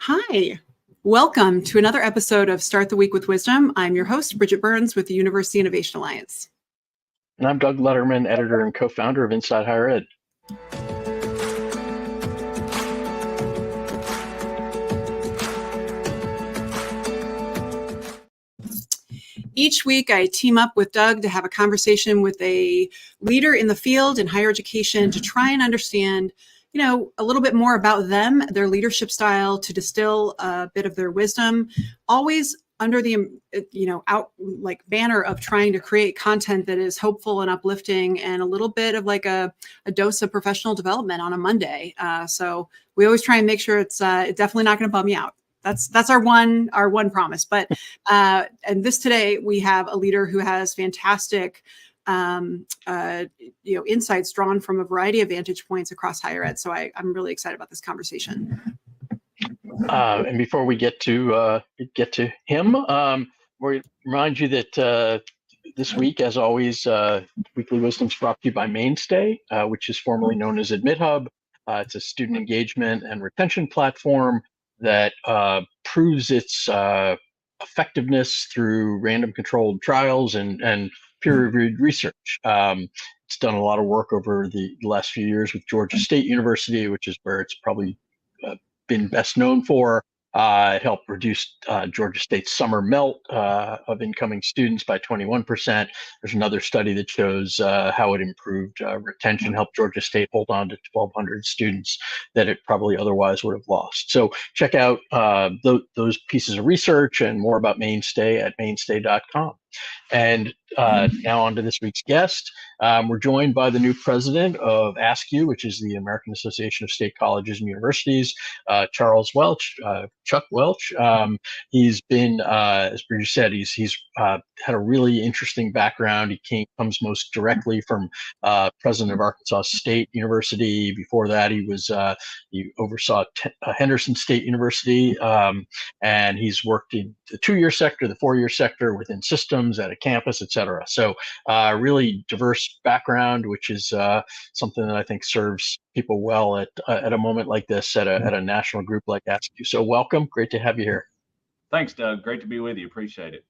Hi, welcome to another episode of Start the Week with Wisdom. I'm your host, Bridget Burns with the University Innovation Alliance. And I'm Doug Letterman, editor and co-founder of Inside Higher Ed. Each week, I team up with Doug to have a conversation with a leader in the field in higher education to try and understand, a little bit more about them, their leadership style, to distill a bit of their wisdom, always under the, banner of trying to create content that is hopeful and uplifting and a little bit of like a dose of professional development on a Monday. So we always try and make sure it's definitely not going to bum you out. That's our one promise. But and this today we have a leader who has fantastic insights drawn from a variety of vantage points across higher ed. So I'm really excited about this conversation. And before we get to him, we remind you that this week, as always, Weekly Wisdom is brought to you by Mainstay, which is formerly known as AdmitHub. It's a student engagement and retention platform that proves its effectiveness through random controlled trials and peer-reviewed research. It's done a lot of work over the last few years with Georgia State University, which is where it's probably been best known for. It helped reduce Georgia State's summer melt of incoming students by 21%. There's another study that shows how it improved retention, helped Georgia State hold on to 1,200 students that it probably otherwise would have lost. So check out those pieces of research and more about Mainstay at mainstay.com. And now on to this week's guest. We're joined by the new president of AASCU, which is the American Association of State Colleges and Universities, Charles Welch, Chuck Welch. He's been, as Bridget said, he's had a really interesting background. He comes most directly from president of Arkansas State University. Before that, he oversaw Henderson State University, and he's worked in the 2-year sector, the 4-year sector, within systems, at a campus, et cetera. So really diverse background, which is something that I think serves people well at a moment like this at a national group like AASCU. So welcome. Great to have you here. Thanks, Doug. Great to be with you. Appreciate it.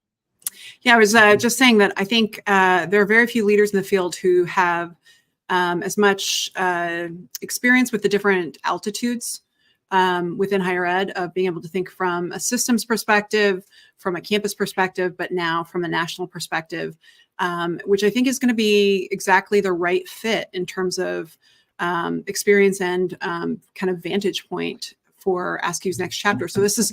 Yeah, I was just saying that I think there are very few leaders in the field who have as much experience with the different altitudes within higher ed, of being able to think from a systems perspective, from a campus perspective, but now from a national perspective, which I think is going to be exactly the right fit in terms of experience and kind of vantage point for AASCU's next chapter. So this is,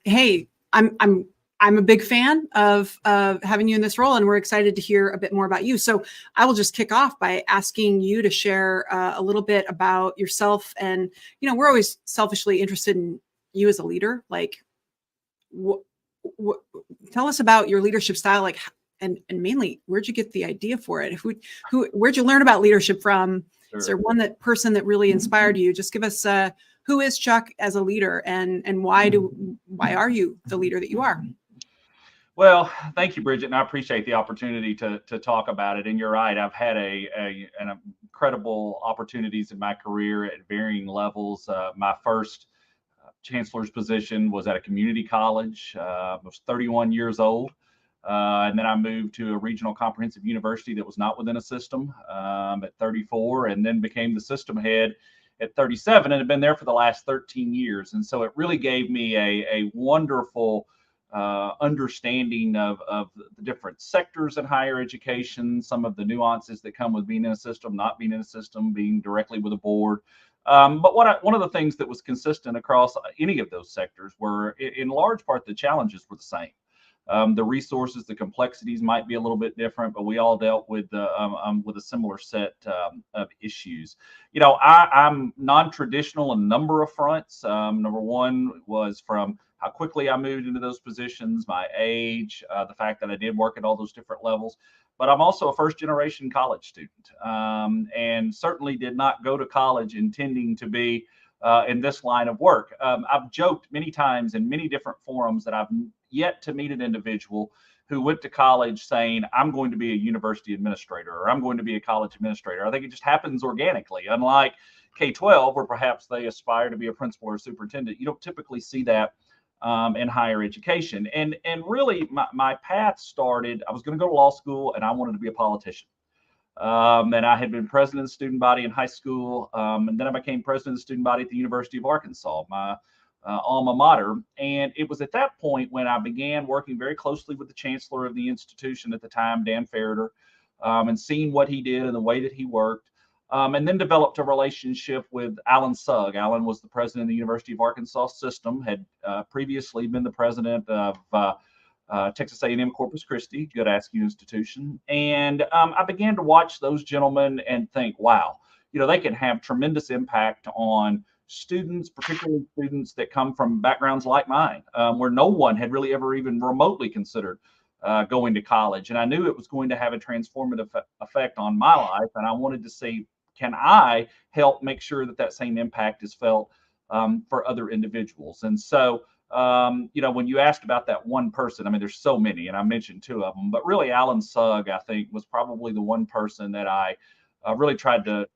hey, I'm a big fan of having you in this role, and we're excited to hear a bit more about you. So I will just kick off by asking you to share a little bit about yourself. And, we're always selfishly interested in you as a leader. Like, tell us about your leadership style, like, and mainly, where'd you get the idea for it? Where'd you learn about leadership from? Sure. Is there person that really inspired you? Just give us who is Chuck as a leader, and why are you the leader that you are? Well, thank you, Bridget, and I appreciate the opportunity to talk about it. And you're right, I've had an incredible opportunities in my career at varying levels. My first chancellor's position was at a community college. I was 31 years old, and then I moved to a regional comprehensive university that was not within a system at 34, and then became the system head at 37, and have been there for the last 13 years. And so it really gave me a wonderful understanding of the different sectors in higher education, some of the nuances that come with being in a system, not being in a system, being directly with a board. But one of the things that was consistent across any of those sectors were, in large part, the challenges were the same. The resources, the complexities might be a little bit different, but we all dealt with a similar set of issues. I'm non-traditional in a number of fronts. Number one was from how quickly I moved into those positions, my age, the fact that I did work at all those different levels. But I'm also a first-generation college student, and certainly did not go to college intending to be in this line of work. I've joked many times in many different forums that I've yet to meet an individual who went to college saying, I'm going to be a university administrator, or I'm going to be a college administrator. I think it just happens organically. Unlike K-12, where perhaps they aspire to be a principal or superintendent. You don't typically see that in higher education. And really, my path started, I was going to go to law school, and I wanted to be a politician. And I had been president of the student body in high school, and then I became president of the student body at the University of Arkansas, my alma mater. And it was at that point when I began working very closely with the chancellor of the institution at the time, Dan Ferreter, and seeing what he did and the way that he worked. And then developed a relationship with Alan Sugg. Alan was the president of the University of Arkansas system, had previously been the president of Texas A&M Corpus Christi, good AASCU institution. And I began to watch those gentlemen and think, wow, they can have tremendous impact on students, particularly students that come from backgrounds like mine, where no one had really ever even remotely considered going to college. And I knew it was going to have a transformative effect on my life. And I wanted to see, can I help make sure that same impact is felt for other individuals? And so, when you asked about that one person, I mean, there's so many, and I mentioned two of them, but really Alan Sugg, I think, was probably the one person that I really tried to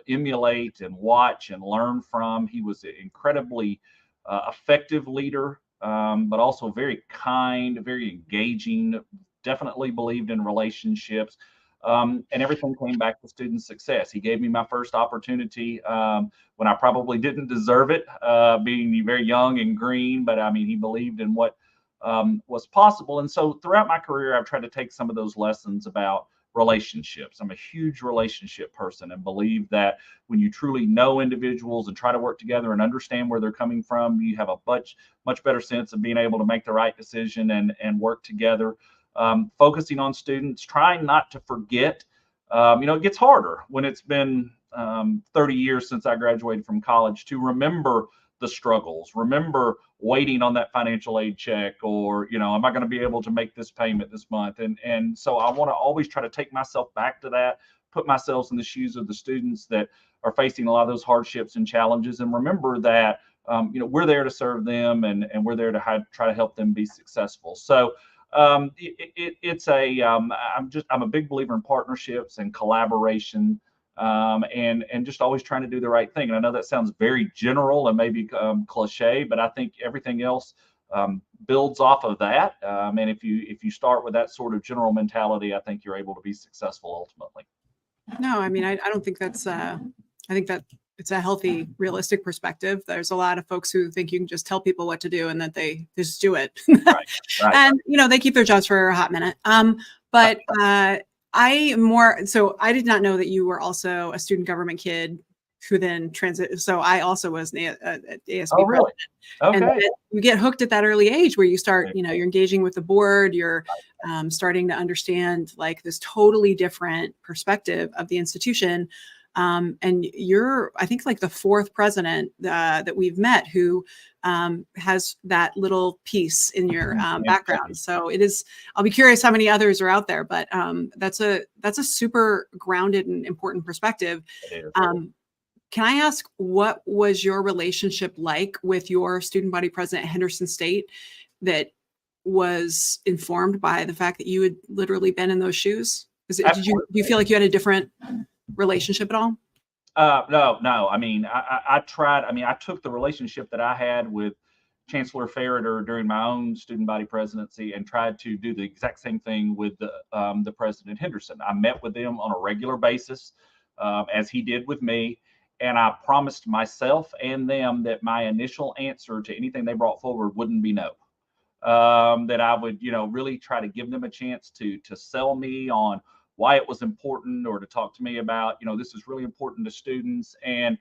emulate and watch and learn from. He was an incredibly effective leader, but also very kind, very engaging, definitely believed in relationships. And everything came back to student success. He gave me my first opportunity when I probably didn't deserve it, being very young and green, but I mean, he believed in what was possible. And so throughout my career, I've tried to take some of those lessons about relationships. I'm a huge relationship person and believe that when you truly know individuals and try to work together and understand where they're coming from, you have a much better sense of being able to make the right decision and work together. Focusing on students, trying not to forget. It gets harder when it's been 30 years since I graduated from college to remember the struggles, remember waiting on that financial aid check, or, am I going to be able to make this payment this month? And so I want to always try to take myself back to that, put myself in the shoes of the students that are facing a lot of those hardships and challenges, and remember that, we're there to serve them and we're there to try to help them be successful. So I'm a big believer in partnerships and collaboration, and just always trying to do the right thing. And I know that sounds very general and maybe cliche, but I think everything else builds off of that. And if you start with that sort of general mentality, I think you're able to be successful ultimately. No, I mean, I don't think that's, I think that it's a healthy, realistic perspective. There's a lot of folks who think you can just tell people what to do and that they just do it. Right. And, they keep their jobs for a hot minute. But so I did not know that you were also a student government kid who then So I also was an AASCU Oh, really? president. Okay. And you get hooked at that early age where you start, you're engaging with the board, you're starting to understand like this totally different perspective of the institution. And you're, I think, like the fourth president that we've met who has that little piece in your background. So it is, I'll be curious how many others are out there, but that's a super grounded and important perspective. Can I ask, what was your relationship like with your student body president at Henderson State that was informed by the fact that you had literally been in those shoes? Do you feel like you had a different relationship at all? No. I mean, I tried. I mean, I took the relationship that I had with Chancellor Ferreter during my own student body presidency and tried to do the exact same thing with the president Henderson. I met with them on a regular basis, as he did with me. And I promised myself and them that my initial answer to anything they brought forward wouldn't be no. That I would, really try to give them a chance to sell me on why it was important, or to talk to me about, this is really important to students, and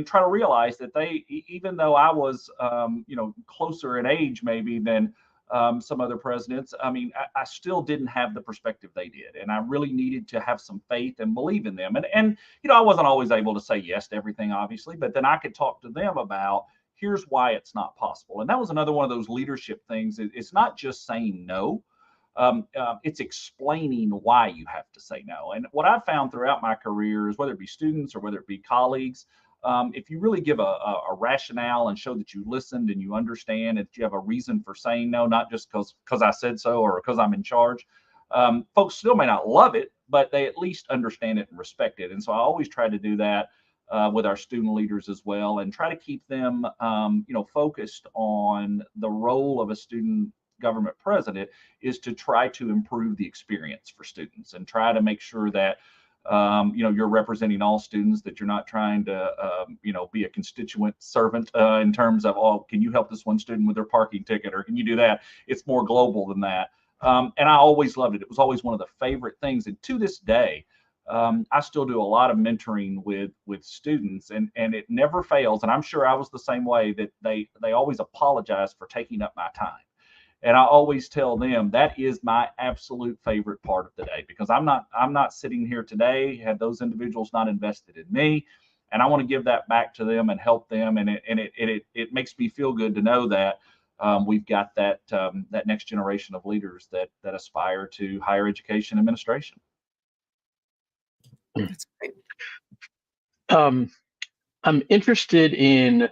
try to realize that they, even though I was, closer in age maybe than some other presidents, I mean, I still didn't have the perspective they did. And I really needed to have some faith and believe in them. And I wasn't always able to say yes to everything, obviously, but then I could talk to them about, here's why it's not possible. And that was another one of those leadership things. It's not just saying no. It's explaining why you have to say no. And what I've found throughout my career is, whether it be students or whether it be colleagues, if you really give a rationale and show that you listened and you understand, that you have a reason for saying no, not just because I said so or because I'm in charge, folks still may not love it, but they at least understand it and respect it. And so I always try to do that with our student leaders as well, and try to keep them, focused on the role of a student government president is to try to improve the experience for students and try to make sure that you're representing all students, that you're not trying to, be a constituent servant in terms of, oh, can you help this one student with their parking ticket, or can you do that? It's more global than that. And I always loved it. It was always one of the favorite things. And to this day, I still do a lot of mentoring with students, and it never fails. And I'm sure I was the same way, that they always apologize for taking up my time. And I always tell them that is my absolute favorite part of the day, because I'm not sitting here today had those individuals not invested in me, and I want to give that back to them and help them. And it makes me feel good to know that we've got that next generation of leaders that aspire to higher education administration. That's great. I'm interested in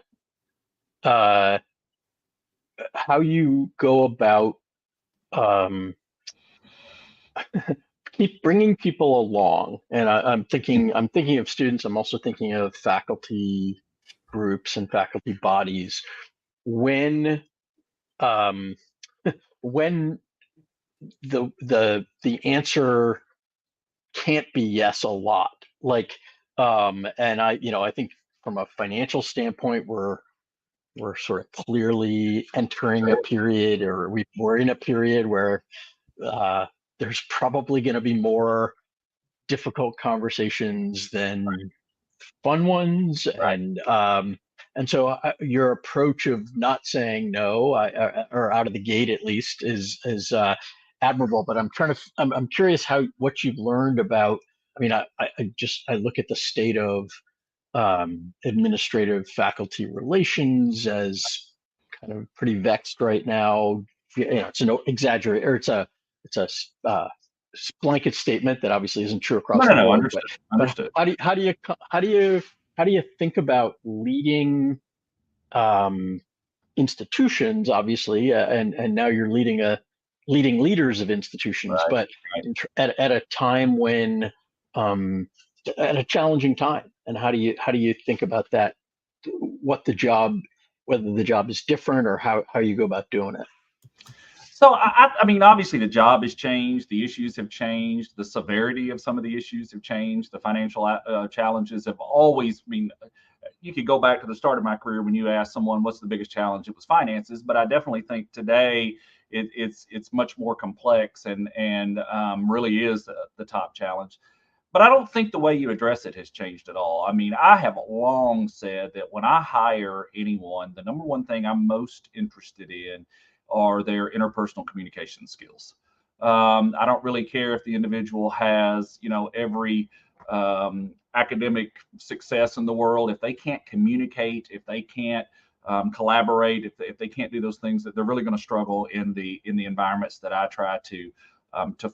how you go about keep bringing people along. And I'm thinking of students. I'm also thinking of faculty groups and faculty bodies. When when the answer can't be yes a lot, like and I think from a financial standpoint, we're sort of clearly entering a period, or we're in a period where there's probably going to be more difficult conversations than fun ones. Right. And so your approach of not saying no, or out of the gate at least, is admirable. But I'm curious what you've learned about. I mean, I look at the state of administrative faculty relations as kind of pretty vexed right now. It's an exaggerate, or it's a blanket statement that obviously isn't true across the board. Understood. But how do you think about leading institutions, obviously, and now you're leading leaders of institutions, Right. but at a time when at a challenging time, and how do you think about that? Whether the job is different, or how you go about doing it? So I mean, obviously the job has changed, the issues have changed, the severity of some of the issues have changed, the financial challenges have always been. You could go back to the start of my career when you asked someone what's the biggest challenge, it was finances. But I definitely think today it's much more complex and really is the top challenge. But I don't think the way you address it has changed at all. I mean, I have long said that when I hire anyone, the number one thing I'm most interested in are their interpersonal communication skills. I don't really care if the individual has, every academic success in the world. If they can't communicate, if they can't collaborate, if they can't do those things, that they're really going to struggle in the environments that I try to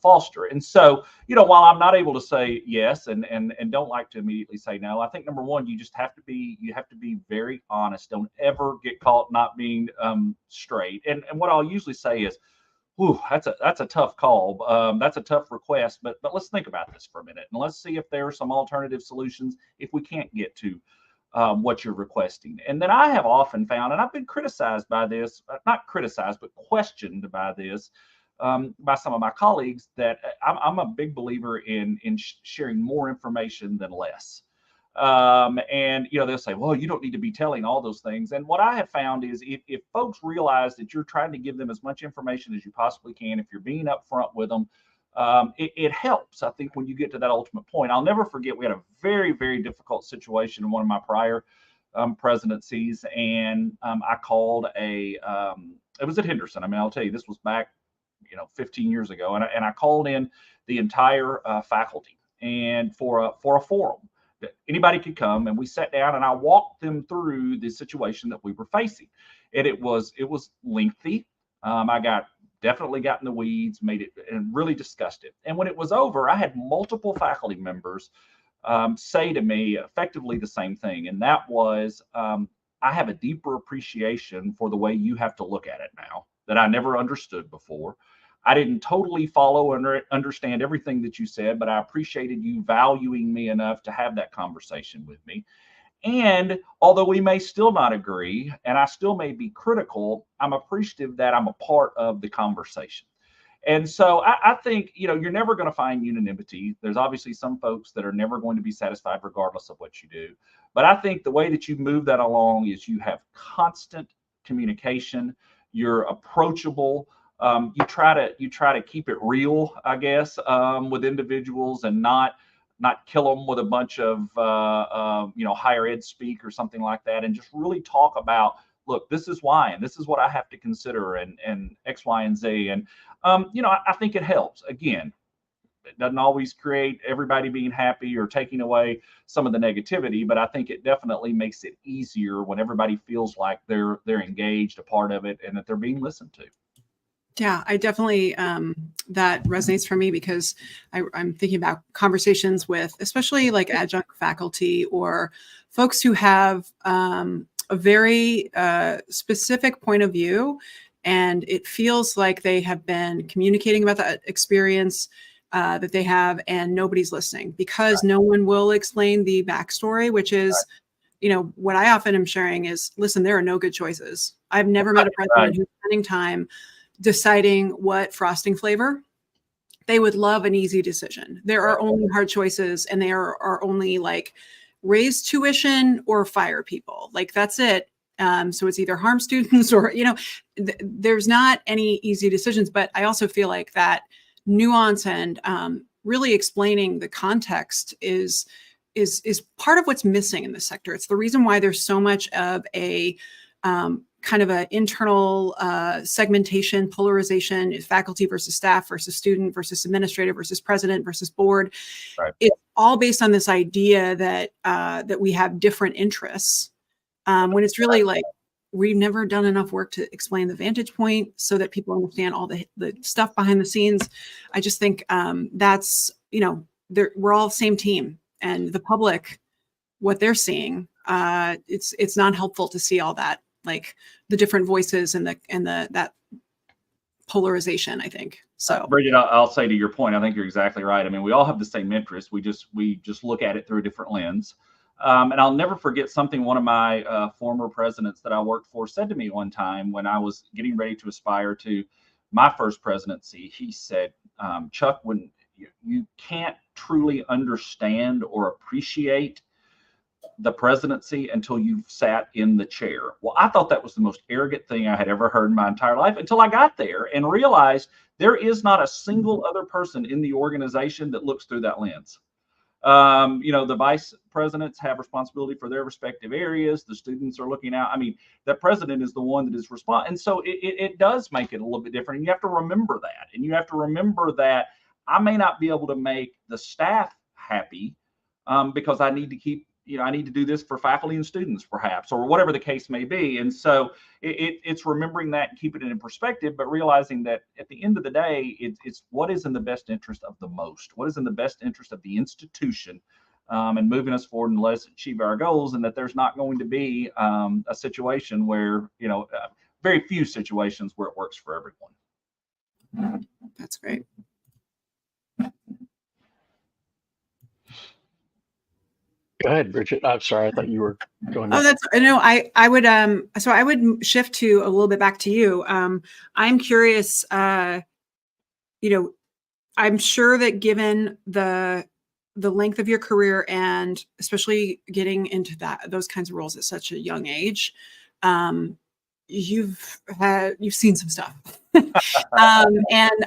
foster. And so, while I'm not able to say yes and don't like to immediately say no, I think number one, you have to be very honest. Don't ever get caught not being straight. And what I'll usually say is, "Ooh, that's a tough call. That's a tough request, but let's think about this for a minute, and let's see if there are some alternative solutions if we can't get to what you're requesting." And then I have often found, and I've been criticized by this, not criticized, but questioned by this, by some of my colleagues, that I'm a big believer in sharing more information than less. And they'll say, well, you don't need to be telling all those things. And what I have found is if folks realize that you're trying to give them as much information as you possibly can, if you're being upfront with them, it helps, I think, when you get to that ultimate point. I'll never forget, we had a very, very difficult situation in one of my prior presidencies, and I called it was at Henderson. I mean, I'll tell you, this was back 15 years ago, and I called in the entire faculty and for a forum that anybody could come, and we sat down and I walked them through the situation that we were facing. And it was lengthy. I definitely got in the weeds, made it, and really discussed it. And when it was over, I had multiple faculty members say to me effectively the same thing, and that was, I have a deeper appreciation for the way you have to look at it now that I never understood before. I didn't totally follow and understand everything that you said, but I appreciated you valuing me enough to have that conversation with me. And although we may still not agree, and I still may be critical, I'm appreciative that I'm a part of the conversation. And so I think, you're never going to find unanimity. There's obviously some folks that are never going to be satisfied regardless of what you do. But I think the way that you move that along is you have constant communication. You're approachable. You try to keep it real, I guess, with individuals, and not kill them with a bunch of higher ed speak or something like that, and just really talk about, look, this is why, and this is what I have to consider, and X, Y, and Z. And I think it helps. Again, it doesn't always create everybody being happy or taking away some of the negativity, but I think it definitely makes it easier when everybody feels like they're engaged, a part of it, and that they're being listened to. Yeah, I definitely, that resonates for me, because I'm thinking about conversations with, especially like adjunct faculty or folks who have a very specific point of view, and it feels like they have been communicating about that experience that they have, and nobody's listening, because no one will explain the backstory, which is, what I often am sharing is, listen, there are no good choices. I've never met a president who's spending time deciding what frosting flavor. They would love an easy decision. There are only hard choices, and there are only like raise tuition or fire people. Like, that's it. So it's either harm students or, there's not any easy decisions. But I also feel like that nuance and really explaining the context is part of what's missing in this sector. It's the reason why there's so much of a kind of an internal segmentation, polarization, faculty versus staff versus student versus administrator versus president versus board. Right. It's all based on this idea that that we have different interests, when it's really like, we've never done enough work to explain the vantage point so that people understand all the stuff behind the scenes. I just think that's, we're all the same team, and the public, what they're seeing, it's not helpful to see all that, like the different voices and that polarization, I think. So Bridget, I'll say to your point, I think you're exactly right. I mean, we all have the same interests. We just look at it through a different lens. And I'll never forget something one of my former presidents that I worked for said to me one time when I was getting ready to aspire to my first presidency. He said, Chuck, when you can't truly understand or appreciate the presidency until you've sat in the chair. Well, I thought that was the most arrogant thing I had ever heard in my entire life, until I got there and realized there is not a single other person in the organization that looks through that lens. The vice presidents have responsibility for their respective areas. The students are looking out. I mean, the president is the one that is responsible. And so it does make it a little bit different. And you have to remember that. And you have to remember that I may not be able to make the staff happy because I need to keep, I need to do this for faculty and students, perhaps, or whatever the case may be. And so it's remembering that and keeping it in perspective, but realizing that at the end of the day, it's what is in the best interest of the most, what is in the best interest of the institution, and moving us forward and let us achieve our goals. And that there's not going to be a situation where, very few situations where it works for everyone. that's great. Go ahead, Bridget. I'm sorry. I thought you were going. Oh, that's, no, I would, so I would shift to a little bit back to you. I'm curious, I'm sure that given the length of your career, and especially getting into those kinds of roles at such a young age, you've seen some stuff. And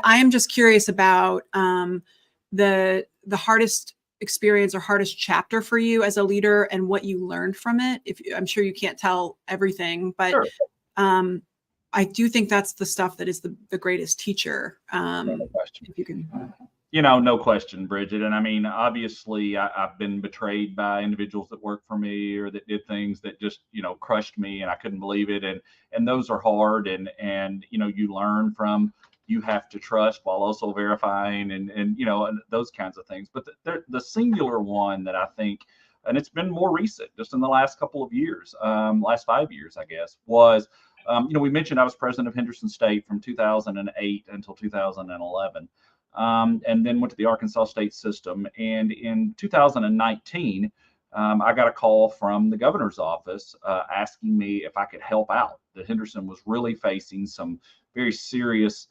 I am just curious about the hardest experience or hardest chapter for you as a leader, and what you learned from it. I'm sure you can't tell everything, but sure. I do think that's the stuff that is the greatest teacher. No question. If you can. No question, Bridget. And I mean, obviously, I've been betrayed by individuals that work for me or that did things that just, crushed me, and I couldn't believe it. And those are hard. And you learn from, you have to trust while also verifying and those kinds of things. But the singular one that I think, and it's been more recent, just in the last couple of years, last 5 years, I guess, was, we mentioned I was president of Henderson State from 2008 until 2011. And then went to the Arkansas State system. And in 2019, I got a call from the governor's office asking me if I could help out. That Henderson was really facing some very serious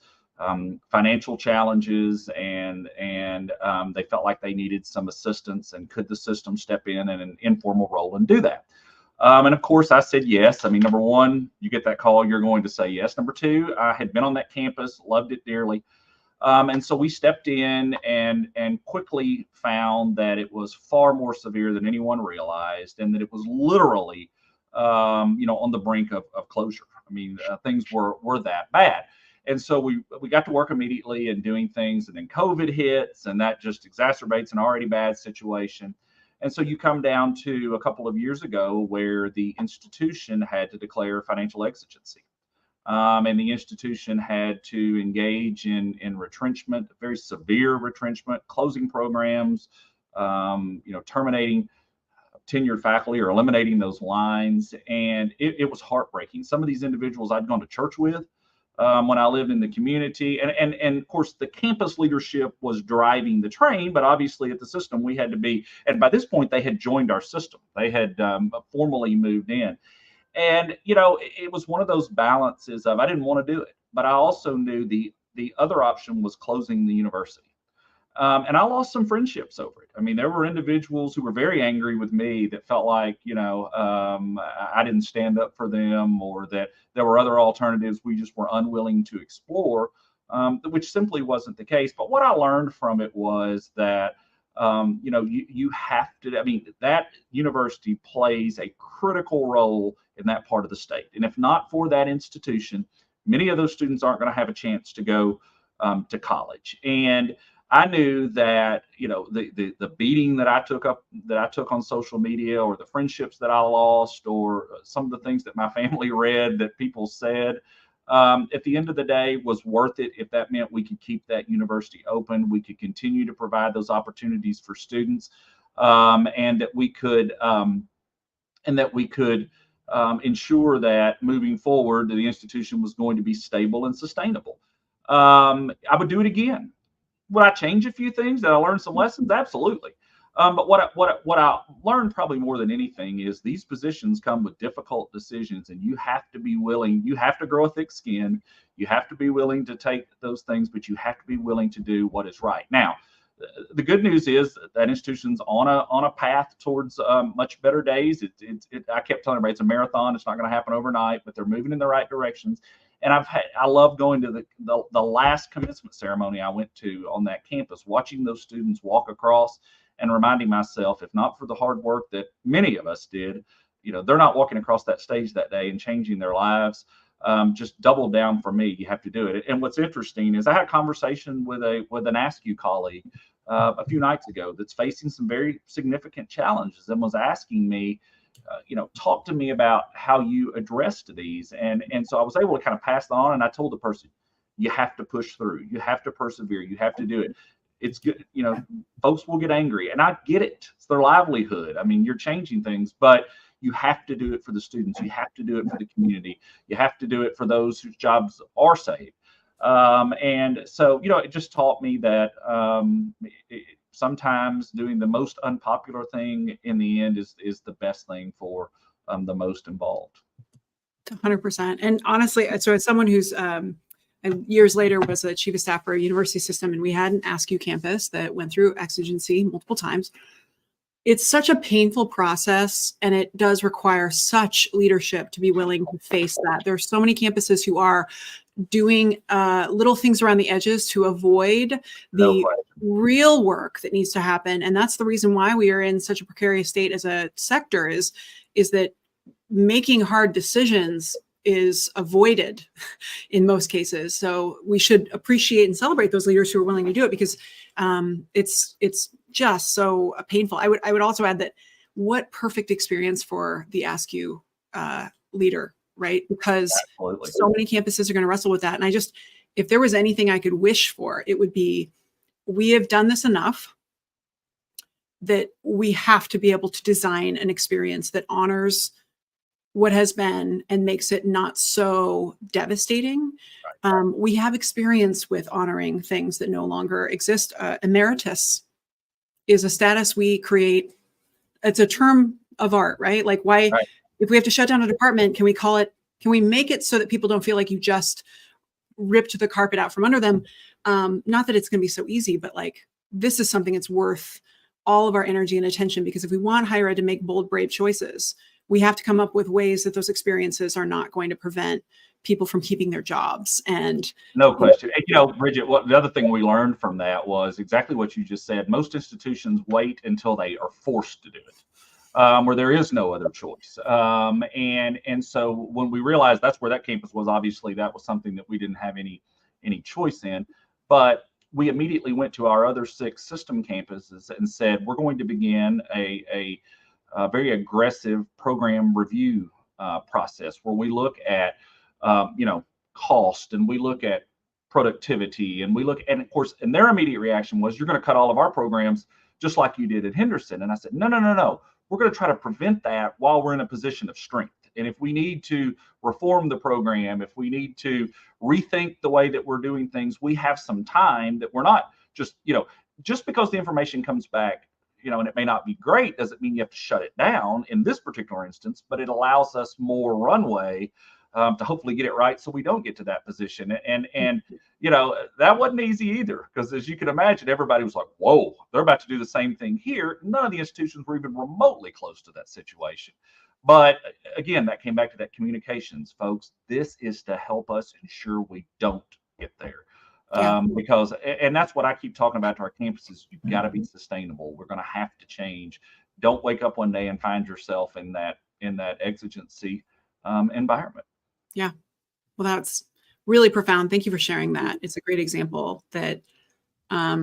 financial challenges, and they felt like they needed some assistance, and could the system step in an informal role and do that? And of course, I said yes. I mean, number one, you get that call, you're going to say yes. Number two, I had been on that campus, loved it dearly. And so we stepped in and quickly found that it was far more severe than anyone realized, and that it was literally, on the brink of closure. I mean, things were that bad. And so we got to work immediately and doing things, and then COVID hits, and that just exacerbates an already bad situation. And so you come down to a couple of years ago where the institution had to declare financial exigency. And the institution had to engage in retrenchment, very severe retrenchment, closing programs, terminating tenured faculty or eliminating those lines. And it was heartbreaking. Some of these individuals I'd gone to church with when I lived in the community. And of course, the campus leadership was driving the train, but obviously at the system, we had to be, and by this point, they had joined our system. They had formally moved in. And, it was one of those balances of, I didn't want to do it, but I also knew the other option was closing the university. And I lost some friendships over it. I mean, there were individuals who were very angry with me that felt like, I didn't stand up for them, or that there were other alternatives we just were unwilling to explore, which simply wasn't the case. But what I learned from it was that, you have to, I mean, that university plays a critical role in that part of the state. And if not for that institution, many of those students aren't going to have a chance to go to college. And I knew that, the beating that I took on social media, or the friendships that I lost, or some of the things that my family read that people said, at the end of the day was worth it if that meant we could keep that university open, we could continue to provide those opportunities for students, and that we could ensure that moving forward, the institution was going to be stable and sustainable. I would do it again. Would I change a few things? Did I learn some lessons? Absolutely. But what I learned probably more than anything is these positions come with difficult decisions, and you have to be willing. You have to grow a thick skin. You have to be willing to take those things, but you have to be willing to do what is right. Now, the good news is that institution's on a path towards much better days. I kept telling everybody it's a marathon. It's not going to happen overnight, but they're moving in the right directions. And I love going to the last commencement ceremony I went to on that campus, watching those students walk across and reminding myself, if not for the hard work that many of us did, they're not walking across that stage that day and changing their lives. Just double down for me. You have to do it. And what's interesting is I had a conversation with an AASCU colleague a few nights ago that's facing some very significant challenges, and was asking me, talk to me about how you addressed these. And so I was able to kind of pass on, and I told the person, you have to push through, you have to persevere, you have to do it. It's good. Folks will get angry, and I get it. It's their livelihood. I mean, you're changing things, but you have to do it for the students. You have to do it for the community. You have to do it for those whose jobs are saved. And so, it just taught me that sometimes doing the most unpopular thing in the end is the best thing for the most involved. 100%. And honestly, so as someone who's years later was a chief of staff for a university system, and we had an AASCU campus that went through exigency multiple times. It's such a painful process, and it does require such leadership to be willing to face that. There's so many campuses who are doing little things around the edges to avoid the real work that needs to happen. And that's the reason why we are in such a precarious state as a sector, is that making hard decisions is avoided in most cases. So we should appreciate and celebrate those leaders who are willing to do it, because it's just so painful. I would also add that what perfect experience for the AASCU leader, right? Because Absolutely. So many campuses are going to wrestle with that. And if there was anything I could wish for, it would be, we have done this enough that we have to be able to design an experience that honors what has been and makes it not so devastating. Right. We have experience with honoring things that no longer exist. Emeritus is a status we create it's a term of art, right? Like why, Right. if we have to shut down a department, can we make it so that people don't feel like you just ripped the carpet out from under them? Not that it's going to be so easy, but like, this is something that's worth all of our energy and attention, because if we want higher ed to make bold, brave choices, we have to come up with ways that those experiences are not going to prevent people from keeping their jobs. And no question. And, Bridget, what the other thing we learned from that was exactly what you just said. Most institutions wait until they are forced to do it, where there is no other choice. And so when we realized that's where that campus was, obviously that was something that we didn't have any choice in. But we immediately went to our other 6 system campuses and said, we're going to begin a very aggressive program review process where we look at, cost, and we look at productivity, and we look, and of course, and their immediate reaction was, you're going to cut all of our programs just like you did at Henderson. And I said, no. We're going to try to prevent that while we're in a position of strength. And if we need to reform the program, if we need to rethink the way that we're doing things, we have some time that we're not just, just because the information comes back, and it may not be great, doesn't mean you have to shut it down in this particular instance, but it allows us more runway to hopefully get it right so we don't get to that position. And that wasn't easy either, because as you can imagine, everybody was like, whoa, they're about to do the same thing here. None of the institutions were even remotely close to that situation. But again, that came back to that communications, folks. This is to help us ensure we don't get there. Because, and that's what I keep talking about to our campuses, you've got to be sustainable. We're going to have to change. Don't wake up one day and find yourself in that exigency environment. Yeah. Well, that's really profound. Thank you for sharing that. It's a great example that I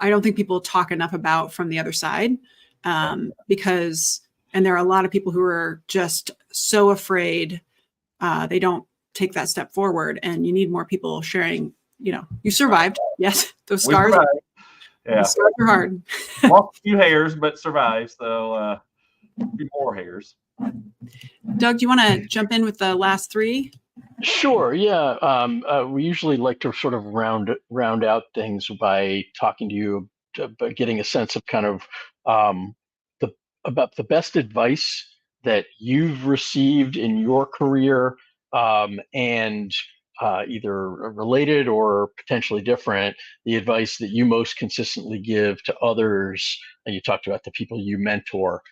don't think people talk enough about from the other side, because, and there are a lot of people who are just so afraid they don't take that step forward, and you need more people sharing, you survived. Yes. Those scars. Yeah. The scars are hard. Lost a few hairs, but survived. So a few more hairs. Doug, do you want to jump in with the last 3? Sure. Yeah. We usually like to sort of round out things by talking to you, by getting a sense of kind of about the best advice that you've received in your career, and either related or potentially different, the advice that you most consistently give to others. And you talked about the people you mentor.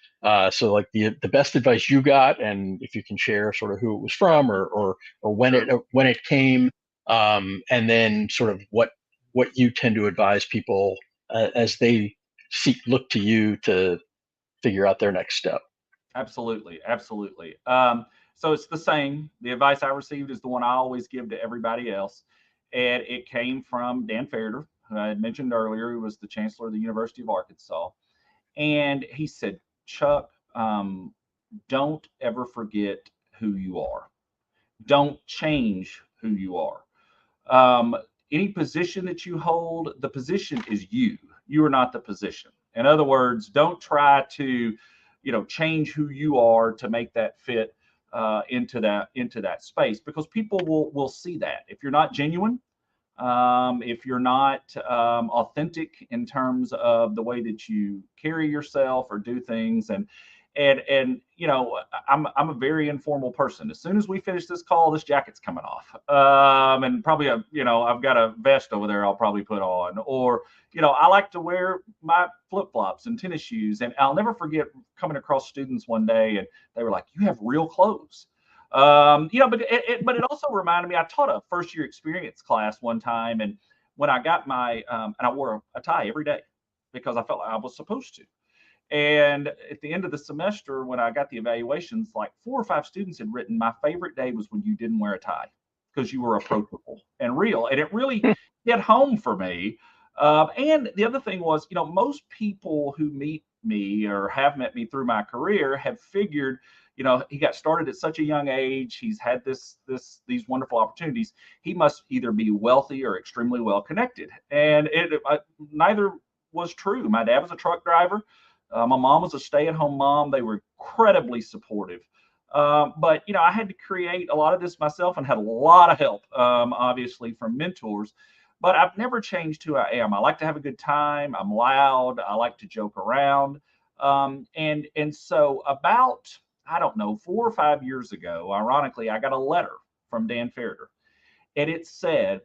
So like the best advice you got, and if you can share sort of who it was from, or when it came, and then sort of what you tend to advise people as they look to you to figure out their next step. Absolutely. So it's the same. The advice I received is the one I always give to everybody else. And it came from Dan Fareder, who I had mentioned earlier, who was the chancellor of the University of Arkansas. And he said, Chuck, don't ever forget who you are. Don't change who you are. Any position that you hold, the position is you. You are not the position. In other words, don't try to, change who you are to make that fit into that space, because people will see that. If you're not genuine, if you're not authentic in terms of the way that you carry yourself or do things, and I'm a very informal person. As soon as we finish this call, this jacket's coming off, and probably I've got a vest over there I'll probably put on, or I like to wear my flip-flops and tennis shoes. And I'll never forget coming across students one day, and they were like, "You have real clothes." But it also reminded me, I taught a first-year experience class one time, and when I got my and I wore a tie every day because I felt like I was supposed to. And at the end of the semester, when I got the evaluations, like 4 or 5 students had written, "My favorite day was when you didn't wear a tie because you were approachable and real." And it really hit home for me. And the other thing was, most people who meet me or have met me through my career have figured, he got started at such a young age. He's had these wonderful opportunities. He must either be wealthy or extremely well connected. And neither was true. My dad was a truck driver. My mom was a stay-at-home mom. They were incredibly supportive. But I had to create a lot of this myself, and had a lot of help, obviously, from mentors. But I've never changed who I am. I like to have a good time. I'm loud. I like to joke around. And so about, I don't know, 4 or 5 years ago, ironically, I got a letter from Dan Ferreter, and it said,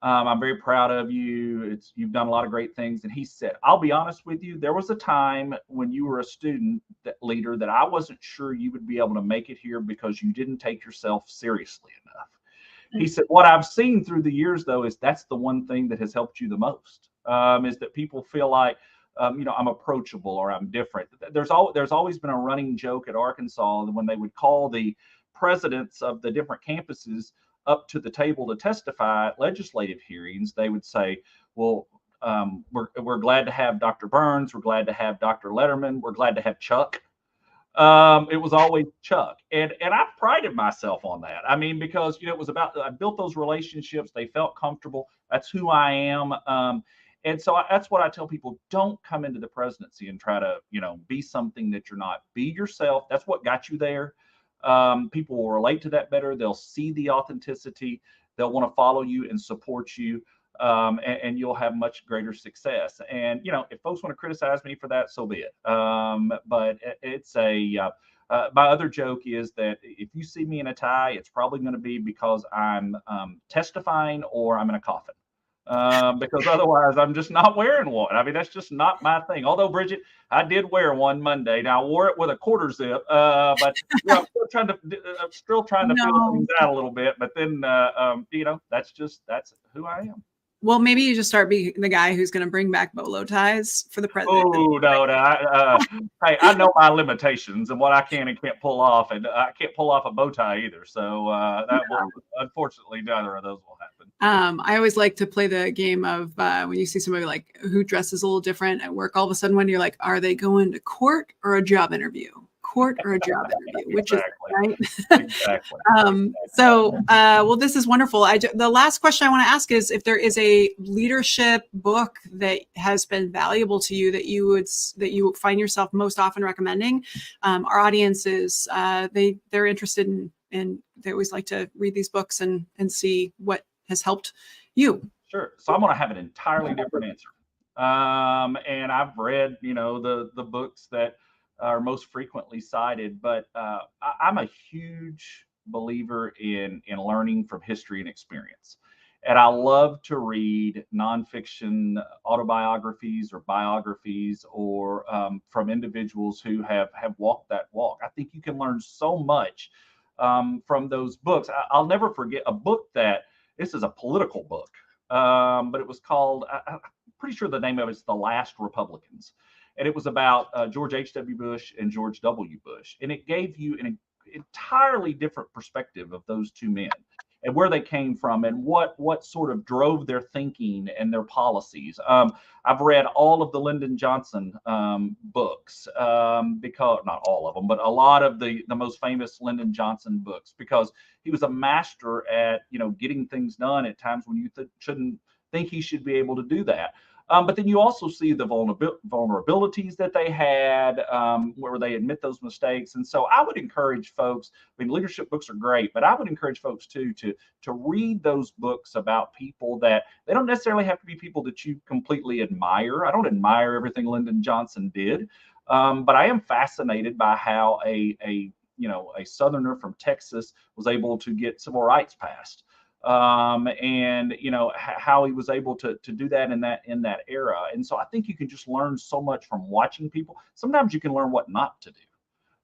I'm very proud of you. You've done a lot of great things. And he said, I'll be honest with you, there was a time when you were a student leader that I wasn't sure you would be able to make it here because you didn't take yourself seriously enough. He said, what I've seen through the years, though, is that's the one thing that has helped you the most, is that people feel like, I'm approachable or I'm different. There's always been a running joke at Arkansas when they would call the presidents of the different campuses up to the table to testify at legislative hearings. They would say, well, we're glad to have Dr. Burns. We're glad to have Dr. Letterman. We're glad to have Chuck. It was always Chuck. And I've prided myself on that. I mean, because, it was about, I built those relationships. They felt comfortable. That's who I am. And so that's what I tell people. Don't come into the presidency and try to, be something that you're not. Be yourself. That's what got you there. People will relate to that better. They'll see the authenticity. They'll want to follow you and support you. And you'll have much greater success. And, if folks want to criticize me for that, so be it. But it's my other joke is that if you see me in a tie, it's probably going to be because I'm testifying or I'm in a coffin. Because otherwise I'm just not wearing one. I mean, that's just not my thing. Although, Bridget, I did wear one Monday. Now, I wore it with a quarter zip, but I'm still trying to feel things out a little bit. But then, that's who I am. Well, maybe you just start being the guy who's going to bring back bolo ties for the president. Oh, no. Hey, I know my limitations and what I can and can't pull off, and I can't pull off a bow tie either. So unfortunately, neither of those will happen. I always like to play the game of when you see somebody like who dresses a little different at work, all of a sudden when you're like, are they going to court or a job interview? Court or a job interview, which Exactly. is right. Exactly. Well, this is wonderful. The last question I want to ask is if there is a leadership book that has been valuable to you that you find yourself most often recommending. Our audience is they're interested in they always like to read these books and see what has helped you. Sure. So I'm going to have an entirely different answer. And I've read, the books that are most frequently cited, but I'm a huge believer in learning from history and experience. And I love to read nonfiction autobiographies or biographies or from individuals who have walked that walk. I think you can learn so much from those books. I'll never forget a book this is a political book, but it was called, I'm pretty sure the name of it is The Last Republicans. And it was about George H.W. Bush and George W. Bush. And it gave you an entirely different perspective of those two men and where they came from and what sort of drove their thinking and their policies. I've read all of the Lyndon Johnson books, because not all of them, but a lot of the most famous Lyndon Johnson books, because he was a master at, getting things done at times when you shouldn't think he should be able to do that. But then you also see the vulnerabilities that they had, where they admit those mistakes. And so I would encourage folks, leadership books are great, but I would encourage folks too, to read those books about people that they don't necessarily have to be people that you completely admire. I don't admire everything Lyndon Johnson did, but I am fascinated by how a Southerner from Texas was able to get civil rights passed. And how he was able to do that in that era. And so I think you can just learn so much from watching people. Sometimes you can learn what not to do.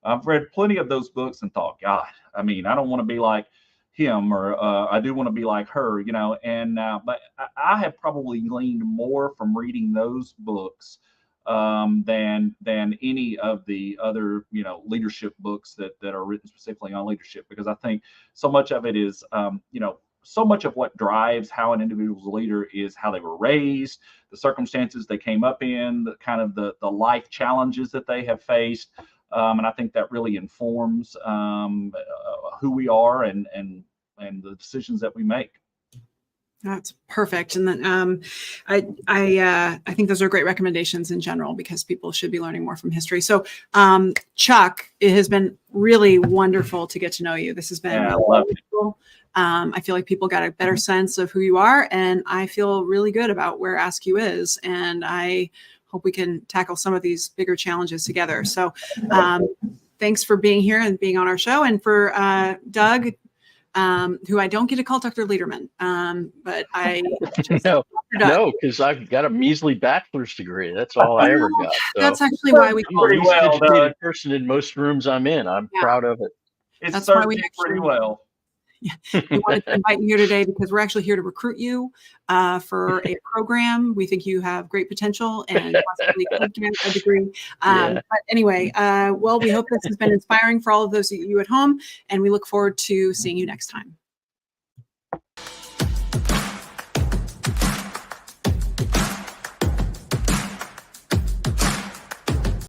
I've read plenty of those books and thought, God, I don't want to be like him, or I do want to be like her, and but I have probably gleaned more from reading those books than any of the other leadership books that are written specifically on leadership, because I think so much of it is so much of what drives how an individual's leader is how they were raised, the circumstances they came up in, the kind of the life challenges that they have faced. And I think that really informs who we are and the decisions that we make. That's perfect. And then I think those are great recommendations in general, because people should be learning more from history. So Chuck, it has been really wonderful to get to know you. This has been really wonderful. I feel like people got a better sense of who you are, and I feel really good about where AASCU is. And I hope we can tackle some of these bigger challenges together. So thanks for being here and being on our show. And for Doug, who I don't get to call Dr. Lederman, but I just No, Dr. Doug. no, because I've got a measly bachelor's degree. That's all I ever got. So That's actually why we I'm the call least well, educated Doug. person in most rooms I'm in. I'm Yeah. proud of it. It's That's why served we you actually- pretty well. We wanted to invite you here today because we're actually here to recruit you for a program. We think you have great potential and possibly could get a degree. Yeah. But anyway, well, we hope this has been inspiring for all of those of you at home, and we look forward to seeing you next time.